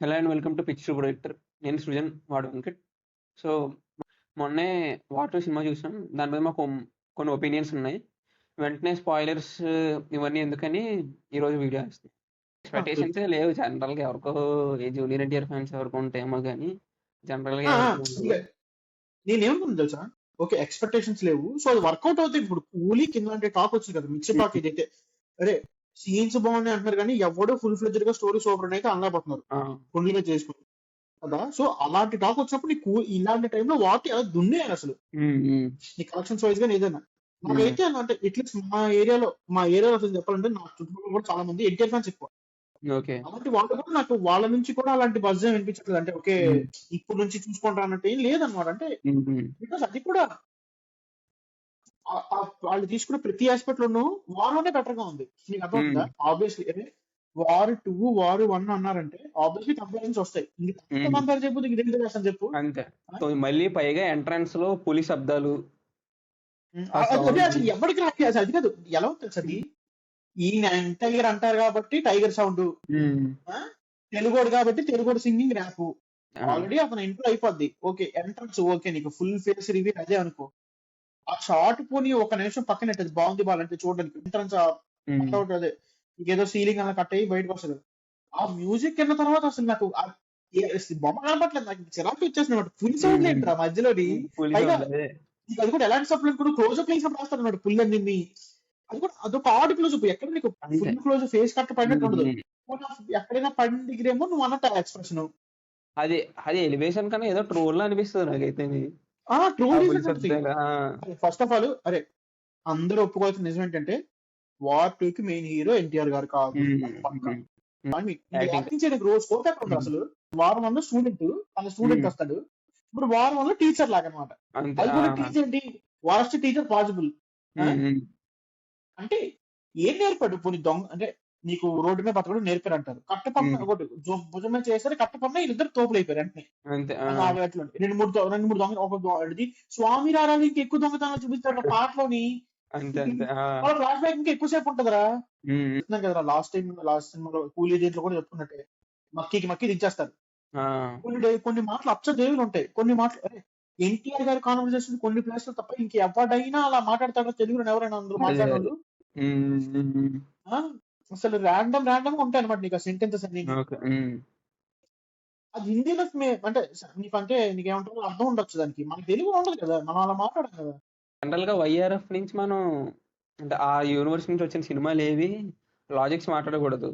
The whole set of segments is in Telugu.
Hello and welcome to pitch protector. నేను సృజన్ వాడు వెంకట్. సో మొన్నే వాటర్ సినిమా చూసాం. దాని మీద మాకు కొన్ని ఒపీనియన్స్ ఉన్నాయి. వెంటనే స్పాయిలర్స్ ఇవన్నీ ఎందుకని ఈరోజు వీడియో వేస్తాం. ఎక్స్పెక్టేషన్స్ లేవు జనరల్గా, ఎవరికో ఏ జూనియర్ ఎన్టీఆర్ ఫ్యాన్స్ ఎవరికో ఉంటాయేమో కానీ జనరల్గా నేనేమనుకున్నా తెలుసా, ఓకే ఎక్స్పెక్టేషన్స్ లేవు, సో అది వర్కౌట్ అవుతుంది. ఇప్పుడు కూలీ కింద టాక్ వచ్చింది కదా, మిక్సీ పాక్ ఇదైతే అరే సీన్స్ బాగున్నాయి అంటున్నారు కానీ ఎవడో ఫుల్ ఫ్లెడ్జ్డ్ గా స్టోరీ సూపర్ అయితే అనలేకపోతున్నారు కొండల మీద చేసుకుని కదా. సో అలాంటి టాక్ వచ్చినప్పుడు నీకు ఇలాంటి టైంలో వాటి అలా దున్నేయాలి అసలు నీ కలెక్షన్స్ వైజ్ గా ఏదైనా. నాకైతే అంటే ఎట్లీస్ట్ మా ఏరియాలో అసలు చెప్పాలంటే నా చుట్టుపక్కల కూడా చాలా మంది ఎన్టీఆర్ ఫ్యాన్స్ ఎక్కువ. అలాంటి వాళ్ళు కూడా నాకు వాళ్ళ నుంచి కూడా అలాంటి బజ్ వినిపించట్లేదు. అంటే ఓకే ఇప్పుడు నుంచి చూసుకుంటా అన్నట్టు ఏం లేదన్నమాట. అంటే బికాస్ అది కూడా వాళ్ళు తీసుకున్న ప్రతి ఆస్పెక్ట్ లోనూ వార్ వన్ బెటర్ గా ఉంది. నీకు అర్థమవుతుందా? ఆబ్వియస్లీ వార్ 2 వార్ 1 అన్నారంటే ఆబ్వియస్లీ కంపారిజన్స్ వస్తాయి. కంపేర్ చెప్పు, ఇదేం చేస్తాను చెప్పు. అంతే. మళ్ళీ పైగా ఎంట్రన్స్ లో పులి శబ్దాలు అసలు ఎవరికి రాకి అది కాదు. ఎలా ఉంటుంది అది, ఈయన టైగర్ అంటారు కాబట్టి టైగర్ సౌండ్, తెలుగోడు కాబట్టి తెలుగోడు సింగింగ్ ర్యాప్. ఆల్రెడీ అతను ఇంట్లో అయిపోద్ది. ఓకే ఎంట్రన్స్ ఓకే, నీకు ఫుల్ ఫేస్ రివ్యూ అదే అనుకో. ఆ షార్ట్ పోనీ ఒక నిమిషం పక్కన అది బాగుంది బాలంటే చూడడానికి. ఎంట్రన్స్ అవుట్ అదే ఏదో సీలింగ్ అలా కట్ అయ్యి బయటకు వస్తుంది. ఆ మ్యూజిక్ విన్న తర్వాత అసలు నాకు బొమ్మ కనపట్లేదు, నాకు చిరాకు వచ్చేసిన ఫుల్ సౌండ్ ఏంట్రా మధ్యలోని. అది కూడా ఎలాంటి సప్లై కూడా క్లోజ్అప్ వేసినప్పుడు వేస్తాడు అన్నమాట ఫుల్ అన్ని. అది కూడా అదొక ఆర్డ్ క్లోజ్అప్, ఎక్కడ నీకు ఫుల్ క్లోజ్ ఫేస్ కట్ పడినట్టు ఉండదు. ఎక్కడైనా పడిన డిగ్రేమో నువ్వు అన్నట్టు ఎక్స్ప్రెషన్. అది ఎలివేషన్ కన్నా ఏదో ట్రోల్ అనిపిస్తుంది నాకైతే. ఫస్ట్ ఆఫ్ ఆల్ అరే అందరూ ఒప్పుకోవాల్సిన నిజం ఏంటంటే వార్ 2 కి మెయిన్ హీరో ఎన్టీఆర్ గారు కాదు. రోజు స్కోప్ ఎక్కడ ఉంది అసలు? వార్ 1 లో స్టూడెంట్, తన స్టూడెంట్ వస్తాడు. ఇప్పుడు వార్ 1 లో టీచర్ లాగా అనమాట. అది కూడా టీచర్ ఏంటి, వారస్ట్ టీచర్ పాసిబుల్ అంటే ఏం నేర్పాడు? పోనీ దొంగ అంటే నీకు రోడ్డు మీద బతకడం నేర్పారు అంటారు. కట్టపన్న ఒకటి భుజం మీద చేస్తారు, కట్టపన్న వీళ్ళిద్దరు తోపులు అయిపోయారు వెంటనే. రెండు మూడు దొంగ స్వామి రారాలు ఇంకా ఎక్కువ దొంగతనాలు చూపిస్తాడు పాటలోని. ఫ్లాష్ బ్యాక్ ఇంకా ఎక్కువసేపు ఉంటదరా కదరా. లాస్ట్ సినిమాలో కూలీ దీంట్లో కూడా చెప్పుకున్నట్టే మక్కి దించేస్తారు. కొన్ని మాటలు అచ్చ దేవులు ఉంటాయి, కొన్ని మాటలు అరే ఎన్టీఆర్ గారి కాన్వర్సేషన్ కొన్ని ప్లేస్ లో తప్ప ఇంకెవడైనా అలా మాట్లాడతాడో తెలుగులో ఎవరైనా అందరూ మాట్లాడారు. అసలు ర్యాండమ్ ఉంటాయి అనమాట నీకు ఆ సెంటెన్సెస్ అన్ని. అది హిందీలో అంటే నీకేమంటారు అర్థం ఉండొచ్చు దానికి, మనకి తెలుగు ఉండదు కదా, మనం అలా మాట్లాడాం కదా. జనరల్ గా వైఆర్ఎఫ్ నుంచి మనం అంటే ఆ యూనివర్స్ నుంచి వచ్చిన సినిమాలు ఏవి లాజిక్స్ మాట్లాడకూడదు.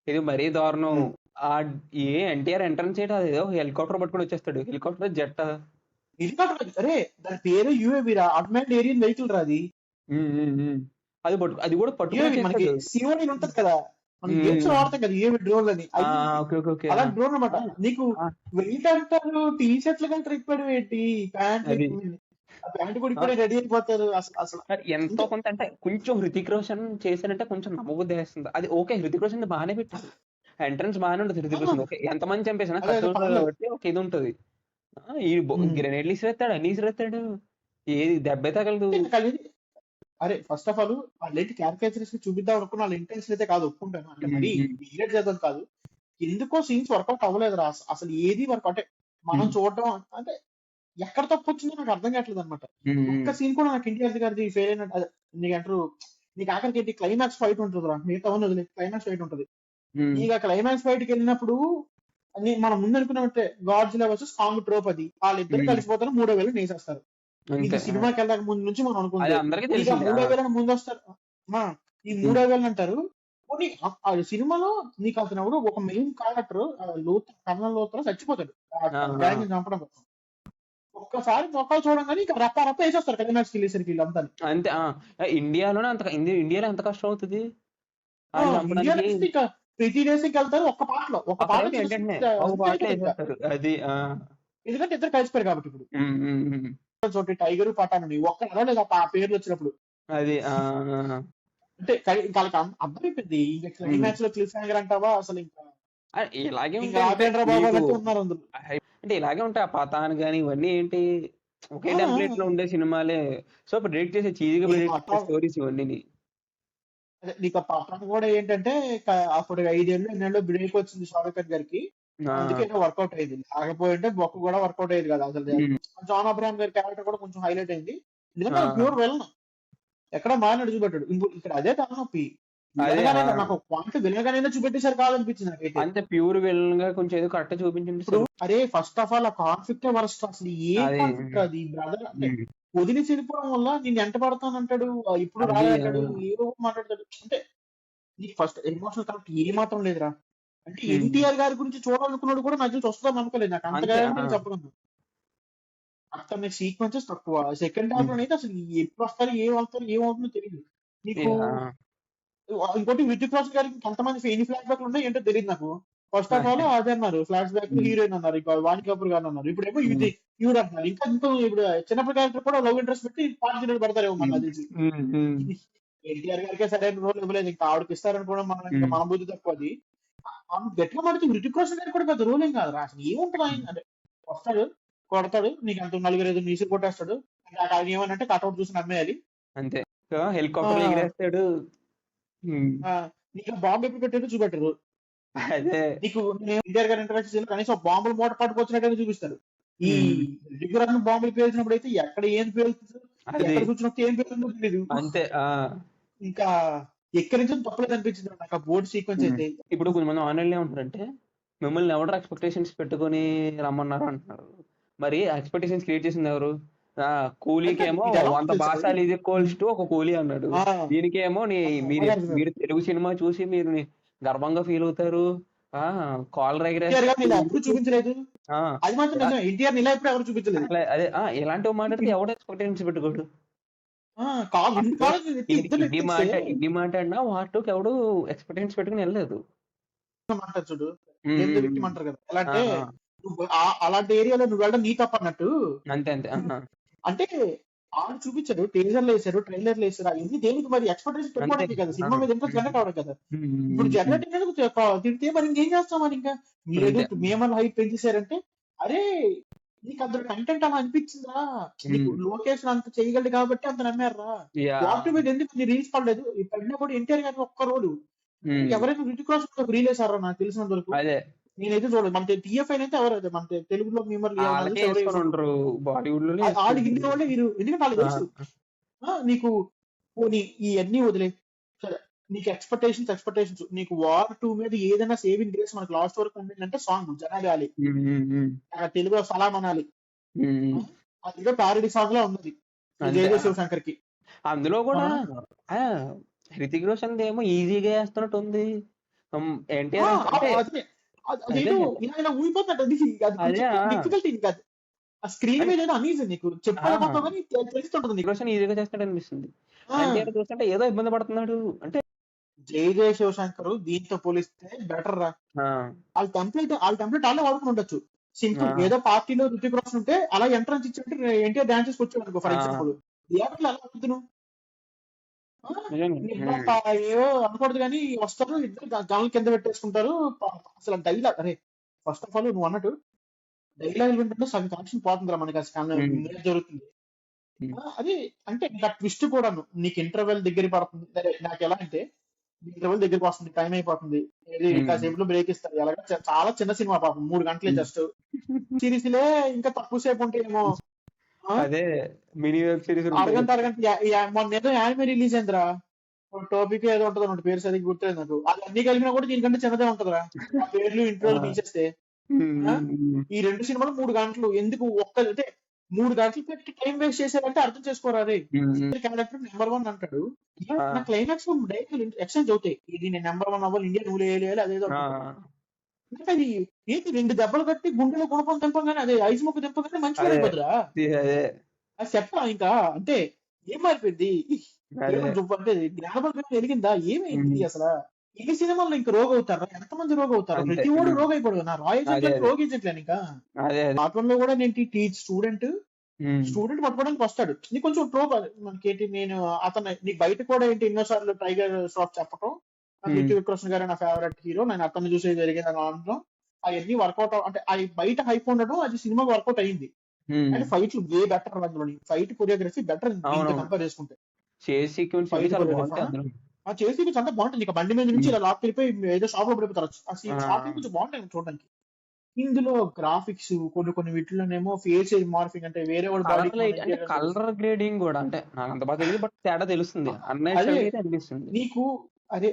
ఇది మరీ దారుణం. ఆ ఎన్టీఆర్ ఎంట్రన్స్ చేయడం అదేదో హెలికాప్టర్ పట్టుకుని వచ్చేస్తాడు. హెలికాప్టర్ జెట్ అరే దాని పేరు యూఏవి రా, అడ్మాండ్ ఏరియన్ వెహికల్ రా అది. అది కూడా మనకి సిఓడి ఉంటది కదా, మనం గేమ్స్ వాడతాం కదా యూఏవి డ్రోన్ అని. అలా డ్రోన్ అనమాట. నీకు వెయిట్ అంటారు, టీ షర్ట్లు కంటే ఇప్పటి ఏంటి, ప్యాంట్ కూడా ఇప్పుడే రెడీ అయిపోతారు. అసలు ఎంతో కొంత అంటే కొంచెం హృతిక్ రోషన్ చేశారంటే కొంచెం నమ్మబుద్ధి వేస్తుంది. అది ఓకే, హృతిక్ రోషన్ బాగానే పెట్టారు, ఎంట్రన్స్ బాగానే ఉంటుంది. హృతిక్ రోషన్ ఓకే, ఎంతమంది చంపేసినా కాబట్టి ఒక ఇది ఉంటది. ఈ గ్రెనేడ్లు ఇసిరేస్తాడు, అన్ని ఇసిరేస్తాడు, ఏది దెబ్బ తగలదు. అరే ఫస్ట్ ఆఫ్ ఆల్ వాళ్ళేంటి క్యారెక్టర్స్ చూపిద్దాం అనుకున్న వాళ్ళ ఇంటెన్షన్ అయితే కాదు, ఒప్పుకుంటాను. అంటే మరి క్రియేట్ చేద్దాం కాదు, ఎందుకో సీన్స్ వర్కౌట్ అవ్వలేదు రా అసలు. ఏది వర్కౌట్ అంటే మనం చూడటం అంటే ఎక్కడ తప్పు వచ్చిందో నాకు అర్థం కావట్లేదు అనమాట. ఒక్క సీన్ కూడా నాకు ఎన్టీఆర్ గారిది ఫెయిల్ అయినట్టు. నీకు అంటారు నీకు ఆఖరికి ఏంటి క్లైమాక్స్ ఫైట్ ఉంటుంది రా, మిగతా వదిలే క్లైమాక్స్ ఫైట్ ఉంటుంది. ఇక క్లైమాక్స్ ఫైట్ కి వెళ్ళినప్పుడు మనం ముందు అనుకున్నట్టే గాడ్జిలా వర్సెస్ కాంగ్ ట్రోప్, అది వాళ్ళిద్దరు కలిసిపోతారు, 3వ వేలు నేసేస్తారు. ఇది సినిమాకి వెళ్ళక ముందు నుంచి మనం అనుకుంటాం 3వ వేల ముందు వస్తారు. ఈ 3వ వేలు అంటారు. సినిమాలో నీకు అతను ఎవరు ఒక మెయిన్ క్యారెక్టర్ కర్నల్ లోతులో చచ్చిపోతాడు చంపడం కోసం. ఒక్కసారి మొక్కలు చూడంగానే ఇంకా రప్ప వేసేస్తారు క్లైమాక్స్ వెళ్ళేసరికి వీళ్ళంతా. అంతే. ఇండియాలో ఎంత కష్టం అవుతుంది. ప్రతి రేసింగ్ వెళ్తారు ఒక్క పాటలో, అది ఎందుకంటే ఇద్దరు కలిసిపోయారు కాబట్టి. ఇప్పుడు చోటి టైగర్ పటాను ఒక్క లేదా ఆ పేర్లు వచ్చినప్పుడు అది అంటే వాళ్ళకి అర్థమైపోయింది. ఇంకా క్లైమాక్స్ లో క్లిఫ్ హ్యాంగర్ అంటావా అసలు ఇంకా ఇలాగే ఉన్నారు అందులో. అంటే ఇలాగే ఉంటాయి ఆ పతాన్ గానీ ఇవన్నీ ఏంటి ఒకే టెంప్లెట్ లో ఉండే సినిమాలే. సో ప్రెడిక్ట్ చేసే చీజీగా ప్రెడిక్ట్ స్టోరీస్ ఇవన్నీ. నీకు పతాన్ కూడా ఏంటంటే అప్పుడు 5 ఏళ్ళు 8 ఏళ్ళు బ్రేక్ వచ్చింది షారుఖ్ ఖాన్ గారికి. అందుకే ఏదో వర్కౌట్ అయింది. లేకపోయింటే బొక్క కూడా వర్కౌట్ అయ్యేది కదా అసలు. జాన్ అబ్రహాం గారి క్యారెక్టర్ కూడా కొంచెం హైలైట్ అయింది. ఎందుకంటే ప్యూర్ విలన్, ఎక్కడ మారినట్టు చూపెట్టాడు. ఇక్కడ అదే తలనొప్పి. అదే నాకు పాయింట్ విలన్ గానే చూపెట్టేసారు కాదనిపించింది నాకైతే. అంతే ప్యూర్ విలన్ గా కొంచెం ఏదో కరెక్ట్ చూపించండి. ఇప్పుడు అరే ఫస్ట్ ఆఫ్ ఆల్ ఆ కాన్ఫ్లిక్ట్ వరస్ట్. అసలు ఏ కాన్ఫ్లిక్ట్ అది బ్రదర్ అంటే వదిలి చనిపోవడం వల్ల నేను ఎంట పడతానంటాడు, ఇప్పుడు రాలేదంటాడు, ఏదో మాట్లాడతాడు. అంటే నీకు ఫస్ట్ ఎమోషనల్ కనెక్ట్ ఏ మాత్రం లేదురా. అంటే ఎన్టీఆర్ గారి గురించి చూడాలనుకున్నాడు కూడా నాకు వస్తుందని నమ్మకలేదు. నాకు అంతగా చెప్పగలను. అక్కడ సీక్వెన్సెస్ తక్కువ. సెకండ్ హాఫ్ లో అయితే అసలు ఎప్పుడు వస్తారు, ఏమవుతుందో తెలియదు నీకు. ఇంకోటి విద్యుత్ రోషన్ గారికి కొంతమంది ఎన్ని ఫ్లాష్ బ్యాక్ ఉన్నాయి ఏంటో తెలియదు నాకు. ఫస్ట్ ఆఫ్ ఆల్ అదే అన్నారు, ఫ్లాష్ బ్యాక్ హీరోయిన్ అన్నారు, ఇంకా వాణి కపూర్ గారు అన్నారు. ఇప్పుడు ఏమో ఈవిడ అంటున్నారు. ఇంకా ఇప్పుడు చిన్నప్పటి క్యారెక్టర్ కూడా లవ్ ఇంట్రెస్ట్ పెట్టి పార్టీ పెడతారేమో మన తెలిసి. ఎన్టీఆర్ గారికే సరైన రోల్ ఇవ్వలేదు, ఇంకా ఆవిడకి ఇస్తారనుకోవడం మన బుద్ధి తక్కువ. అది గట్టిగా పడితే రితిక్ రోషన్ గారికి కూడా పెద్ద రోల్ ఏం కాదు. అసలు ఏముంటుంది ఆయన అంటే వస్తాడు, కొడతాడు, నీకు అంత 4-5 నీసులు కొట్టేస్తాడు. ఆయన ఏమనంటే కట్అవుట్ చూసి నమ్మేయాలి అంతే. హెలికాప్టర్ ఎగిరేస్తాడు. నీకు బాంబు ఎప్పుడు పెట్టాడో చూపెట్టరు. అదే నీకు ఎన్టీఆర్ గారి ఇంటరాక్షన్ కనీసం బాంబులు మూట పట్టుకొచ్చినట్టు చూపిస్తారు. ఈ దిగురన్న బాంబులు పేల్చినప్పుడు అయితే ఎక్కడ ఏం పేలుతుందో, ఎక్కడ కూర్చున్నప్పుడు ఏం పేలుతుందో తెలియదు. అంతే. ఇంకా ఎక్కడి నుంచి తప్పలేదు అనిపించింది నాకు ఆ బోర్డు సీక్వెన్స్ అయితే. ఇప్పుడు కొంతమంది ఆన్లైన్ లో ఉంటారంటే మిమ్మల్ని ఎవరు ఎక్స్పెక్టేషన్స్ పెట్టుకుని రమ్మన్నారు అంటున్నారు. మరి ఎక్స్పెక్టేషన్స్ క్రియేట్ చేసింది ఎవరు? కూలీకేమో 100 భాషలు ఇది కోల్స్ ఒక కూలీ అన్నాడు. దీనికేమో మీరు తెలుగు సినిమా చూసి మీరు గర్వంగా ఫీల్ అవుతారు. కాలర్ ఎప్పుడు చూపించలేదు. అది మాత్రం ఎన్టీఆర్ ఇలా ఎప్పుడు ఎవరు చూపించలేదు. అదే ఇలాంటివి మాట్లాడితే ఎవడు ఎక్స్పెక్టేషన్స్ పెట్టుకోడు. ఇది మాట్లాడినా వాటికి ఎవడు ఎక్స్పెక్టేషన్స్ పెట్టుకుని వెళ్ళలేదు. చూడు అంటారు కదా, ఎలా అంటే అలాంటి ఏరియాలో నువ్వు వెళ్ళడం నీ తప్ప అన్నట్టు. అంతే అంతే. అంటే ఆడు చూపించాడు, టీజర్లు వేసాడు, ట్రైలర్లు వేసాడు, అవన్నీ దేనికి మరి ఎక్స్పెక్టేషన్ పెట్టుకోవడానికి కదా, సినిమా మీద ఇంట్రెస్ట్ జనరేట్ అవడం కదా. ఇప్పుడు జనరేట్ తిడితే మరి ఇంకేం చేస్తాం మరి. ఇంకా మీరు మేమల్ హైప్ పెంచేశారంటే అరే నీకు అందులో కంటెంట్ అలా అనిపించిందా, నీకు లొకేషన్ అంత చేయగలడు కాబట్టి అంత నమ్మారా. వాటి మీద ఎందుకు రీల్స్ పడలేదు. పడినా కూడా ఎన్టీఆర్ గారికి ఒక్క రోజు ఎవరైనా రితిక్ రోషన్ రీల్ వేసారా నాకు తెలిసినంత వరకు నేనైతే చూడలేదు. మన టీఎఫ్ఐ అయితే ఎవరైతే మన తెలుగులో ఆడి హిందీ వాళ్ళే వీరు. ఎందుకంటే వాళ్ళు తెలుసు నీకు ఇవన్నీ వదిలే. నీకు ఎక్స్పెక్టేషన్స్ నీకు వార్ 2 మీద ఏదైనా సేవింగ్ గ్రేస్ మనకు లాస్ట్ వరకు ఉండిందంటే సాంగ్ జనాలి, తెలుగులో సలాం అనాలి. అది ప్యారడీ సాంగ్ లా ఉన్నది జయ శివశంకర్ కి. అందులో కూడా హృతిక్ రోషన్ ఏమో ఈజీగా వేస్తున్నట్టు ఉంది. స్క్రీన్ మీద నీకు చెప్పాలి తెలుస్తుంటది. ఈజీగా చేస్తాడు అనిపిస్తుంది. చూస్తుంటే ఏదో ఇబ్బంది పడుతున్నాడు. అంటే జయ శివశంకర్ దీంతో పోలిస్తే బెటర్ రా. వాళ్ళ టెంప్లెట్ వాళ్ళే వాడుకుని ఉండొచ్చు. సింపుల్ ఏదో పార్టీలో రితిక్ రోషన్ ఉంటే అలా ఎంట్రన్స్ ఇచ్చి ఎన్టీఆర్ డాన్సెస్ వచ్చాడు ఫర్ ఎగ్జాంపుల్. థియేటర్లో ఎలా అవుతున్నావు ఏవో అనకూడదు కానీ వస్తారు, ఇద్దరు గమలు కింద పెట్టేసుకుంటారు. అసలు డైలాగ్ అరే ఫస్ట్ ఆఫ్ ఆల్ నువ్వు అన్నట్టు డైలాగ్ వింటుంటే సగం కనెక్షన్ పోతుందిరా మనకి. అసలు జరుగుతుంది అది అంటే ఇంకా ట్విస్ట్ కూడాను. నీకు ఇంటర్వెల్ దగ్గర పడుతుంది. సరే నాకు ఎలా అంటే ఇంటర్వెల్ దగ్గరికి వస్తుంది, టైం అయిపోతుంది, ఇంకా సేపు లో బ్రేక్ ఇస్తారు. అలాగే చాలా చిన్న సినిమా పాపం 3 గంటలే జస్ట్. సిరీస్లే ఇంకా తక్కువ సేపు ఉంటే ఏమో అదే మినీ వెబ్ సిరీస్ అరగంట మొన్న ఏదో యానిమే రిలీజ్ అయిందిరా. టాపిక్ ఏదో ఉంటది అన్నట్టు, పేరు సరిగ్గా గుర్తులేదు నాకు. అది అన్ని కలిపినా కూడా దీనికంటే చిన్నదే ఉంటదిరా. ఆ పేర్లు ఇంట్లో తీసేస్తే ఈ 2 సినిమాలు 3 గంటలు ఎందుకు అంటే 3 గంటలు పెట్టి టైం వేస్ట్ చేశారంటే అర్థం చేసుకోరా. అదే క్యారెక్టర్ నెంబర్ 1 అంటాడు, క్లైమాక్స్ డైరెక్ట్ ఎక్స్చేంజ్ అవుతాయి. ఇది నేను నెంబర్ 1 అవ్వాలి, ఇండియా నువ్వు వేయాలి, అదేదో అది ఏంటి 2 దెబ్బలు కట్టి గుండెలో గుణపం తెంపగానే అదే ఐస్ ముక్క తెంపగానే మంచిగా అయిపోతురా. అది చెప్పా ఇంకా అంటే ఏం మారిపోయింది అంటే జ్ఞానబలం వెలిగిందా ఏమైంది అసలు. ఈ సినిమాలో ఇంకా రోగ్ అవుతారా, ఎంతమంది రోగ్ అవుతారు, ప్రతి ఓడు రోగ్ అయిపోడు. నా రాయల్ రోగించట్లేదు. ఇంకా పాత్రలో కూడా నేను స్టూడెంట్ పట్టుకోవడానికి వస్తాడు. నీకు కొంచెం ట్రోప్ మనకేంటి, నేను అతను నీకు బయట కూడా ఏంటి ఎన్నోసార్లు టైగర్ ష్రాఫ్ చెప్పటం, రితిక్ రోషన్ గారు నా ఫేవరెట్ హీరో, నేను అతను చూసే జరిగింది అనడం, అవన్నీ వర్కౌట్ అంటే అవి బయట హైప్ ఉండడం అది సినిమా వర్కౌట్ అయింది. అండ్ ఫైట్లు వే బెటర్. అందులోని ఫైట్ కొరియోగ్రఫీ బెటర్ కంపేర్ చేసుకుంటే. చేసి అంతా బాగుంటుంది. బండి మీద నుంచి ఇలా లాక్ వెళ్ళిపోయి ఏదో షాప్ లో పడిపోతారు. కొంచెం బాగుంటాయి చూడడానికి. ఇందులో గ్రాఫిక్స్ కొన్ని వీటిలోనేమో ఫేస్ మార్ఫింగ్ అంటే వేరే వాడి కలర్ బాడీకి లైట్ మనం అంటే ఇండియా కలర్ గ్రేడింగ్ కూడా అంటే నాకు అంత బాగా తెలియదు, బట్ తేడా తెలుస్తుంది, అదే అన్నేచురల్ అయితే అనిపిస్తుంది. నీకు అదే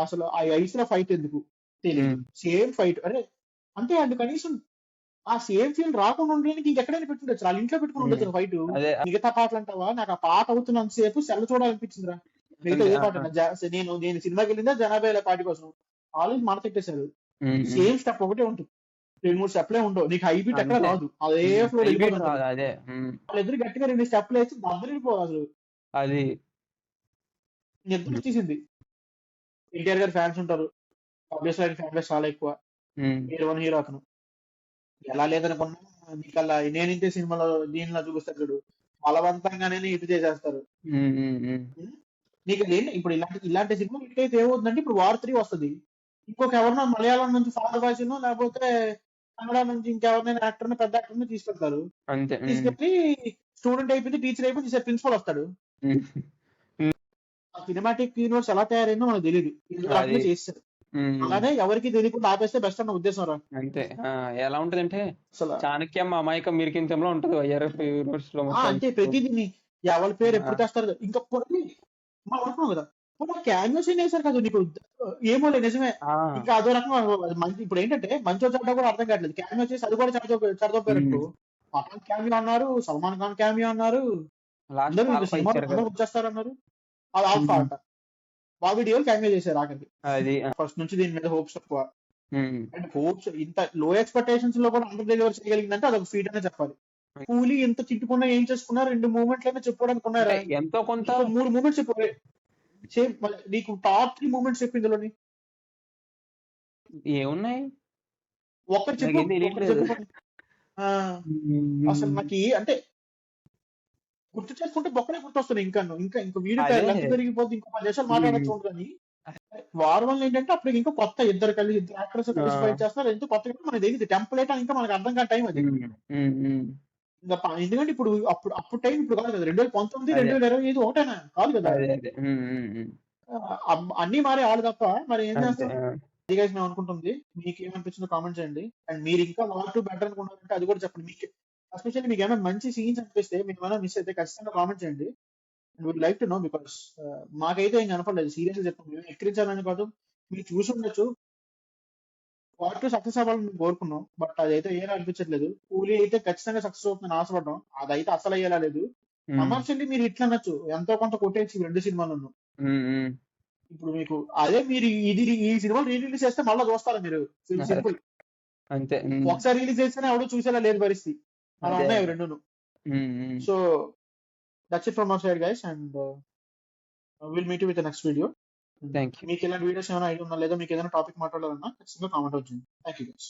అసలు ఆ ఐస్ లో ఫైట్ ఎందుకు తెలియదు. సేమ్ ఫైట్ అరే అంటే అండ్ కనీసం ఆ సేమ్ ఫీల్ రాకుండా ఉండడానికి ఇంకెక్కడైనా పెట్టుండొచ్చు, వాళ్ళ ఇంట్లో పెట్టుకుని ఉండొచ్చు ఫైట్. అదే మిగతా పాటలు అంటావా, నాకు ఆ పాట అవుతున్నంత సేపు సెల్ చూడాలనిపించిందిరా. మిగతా అంతే. ఏ పాట నేను సినిమాకి వెళ్ళిందా జనాభా పాట కోసం, ఆల్రెడీ మన పెట్టేశారు. సేమ్ స్టెప్ ఒకటే ఉంటుంది, 2-3 స్టెప్లే ఉండవు, నీకు హై బీట్ ఎక్కడ అంతే. రాదు, అదే ఫ్లో హైబ్రిడ్ వెళ్ళిపోతుంది. రాదు అదే. వాళ్ళిద్దరు గట్టిగా 2 స్టెప్లు వేసి దద్దరు వెళ్ళిపోవాలి అసలు. అది నిద్ర వచ్చేసింది. ఎన్టీఆర్ గారి ఫ్యాన్స్ ఉంటారు, ఆబ్వియస్లీ ఆయన ఫ్యాన్ బేస్ చాలా ఎక్కువ. హీరో అతను ఎలా లేదనుకున్నా నీకల్లా నేను ఇంతే సినిమాలో దీనిలో చూపిస్తారు చూడు, బలవంతంగానే ఇటు చేసేస్తారు. నీకు ఇప్పుడు ఇలాంటి సినిమా హిట్ అయితే ఏమవుతుందంటే ఇప్పుడు వార్ 3 వస్తుంది, ఇంకొక ఎవరినో మలయాళం నుంచి ఫాదర్ భాషను లేకపోతే కన్నడ నుంచి ఇంకెవరినైనా యాక్టర్ పెద్ద యాక్టర్ తీసుకెళ్తారు. అంతే. తీసుకెళ్ళి స్టూడెంట్ అయిపోయింది, టీచర్ అయిపోయింది, ప్రిన్సిపల్ వస్తాడు. ఆ సినిమాటిక్ యూనివర్స్ ఎలా తయారైందో మనకు తెలియదు, రకంగా చేస్తారు. అలానే ఎవరికి తెలియకుండా ఆపేస్తే బెస్ట్ అన్న ఉద్దేశం రా. అంతే. ఎలా ఉంటదంటే అసలు చాణక్యం అమాయకం మిరికింతంలో ఉంటది వైఆర్ఎఫ్ యూనివర్స్ లో అంటే ప్రతిదీ ఎవరి పేరు ఎప్పుడు తెస్తారు ఇంకా మనం అనుకున్నాం కదా, క్యాన్వస్ వేసారు కదా నీకు, ఏమో లేదు నిజమే. ఇంకా అదో రకం మంచి ఇప్పుడు ఏంటంటే మంచి చెడ్డ కూడా అర్థం కావట్లేదు, క్యాన్వస్ చేసి అది కూడా చెడదొప్పారు. పఠాన్ క్యామియో అన్నారు, సల్మాన్ ఖాన్ క్యామియో అన్నారు, అందరూ సినిమా వచ్చేస్తారు అన్నారు. అది ఆఫ్ ఆట ఆ వీడియోలు క్యామియో చేశారు ఆఖరికి. ఫస్ట్ నుంచి దీని మీద హోప్స్ తక్కువ, అండ్ హోప్స్ ఇంత లో ఎక్స్పెక్టేషన్స్ లో కూడా అండర్ డెలివర్ చేయగలిగిందంటే అదొక ఫీట్ అనే చెప్పాలి. కూలీ ఎంత తిట్టుకున్నా ఏం చేసుకున్నా 2 మూమెంట్లు అయినా చెప్పుకోవడానికి ఉన్నారా, ఎంతో కొంత 3 మూమెంట్స్ చెప్పారు. సేమ్ నీకు టాప్ 3 మూమెంట్స్ చెప్పు ఇందులోని ఏమున్నాయి, ఒక్కటి చెప్పు. అసలు నాకు అంటే గుర్తు చేసుకుంటే బొక్కలే గుర్తొస్తున్నాయి. ఇంకా వీడియో లెంత్ పెరిగిపోతే ఇంకో 10 నిమిషాలు మాట్లాడచ్చు ఉంటుంది. వార్ వల్ల ఏంటంటే అప్పుడు ఇంకా కొత్త ఇద్దరు యాక్టర్స్ కలిసి ఫైట్ చేస్తారు, ఎంతో కొత్తగా మనకి తెలియదు, టెంప్లెట్ ఇంకా మనకు అర్థం కాని టైం అది. ఇంకా ఎందుకంటే అప్పుడు టైం ఇప్పుడు కాదు కదా, 2019 2025 ఒకటేనా కాదు కదా, అన్ని మారే ఆడు తప్ప మరి ఏం చేస్తాం. మేము అనుకుంటుంది, మీకు ఏమనిపించిందో కామెంట్ చేయండి. అండ్ మీరు ఇంకా వార్ 2 బెటర్ అనుకుంటారంటే అది కూడా చెప్పండి. మీకు ఎస్పెషల్లీ మీకు ఏమైనా మంచి సీన్స్ అనిపిస్తే, మీకు ఏమైనా మిస్ అయితే ఖచ్చితంగా కామెంట్ చేయండి. And would like to know, because మాకైతే ఏం కనపడలేదు, సీరియస్గా చెప్తాను, మేము ఎక్కిరించాలని కాదు, మీరు చూసి ఉండొచ్చు. వార్ 2 సక్సెస్ అవ్వాలని మేము కోరుకున్నాం, బట్ అదైతే అయ్యేలా అనిపించట్లేదు. కూలీ అయితే ఖచ్చితంగా సక్సెస్ అవుతుందని ఆశపడ్డాం, అదైతే అసలు అయ్యేలా లేదు. కమర్షియల్లీ మీరు ఇట్లా అనొచ్చు, ఎంతో కొంత కొట్టేసి 2 సినిమాలను. ఇప్పుడు మీకు అదే మీరు ఈ సినిమా రిలీజ్ చేస్తే మళ్ళీ చూస్తారా మీరు, సింపుల్ అంతే. ఒకసారి రిలీజ్ చేస్తేనే ఎవడో చూసేలా లేదు పరిస్థితి, అలా ఉన్నాయి రెండును. So that's it from our side guys, and will meet you with the next video. మీకు ఇలాంటి వీడియోస్ ఏమైనా ఐడియా ఉన్నా లేదా మీకు ఏదైనా టాపిక్ మాట్లాడాలన్నా ఖచ్చితంగా కామెంట్ వచ్చింది. Thank you guys.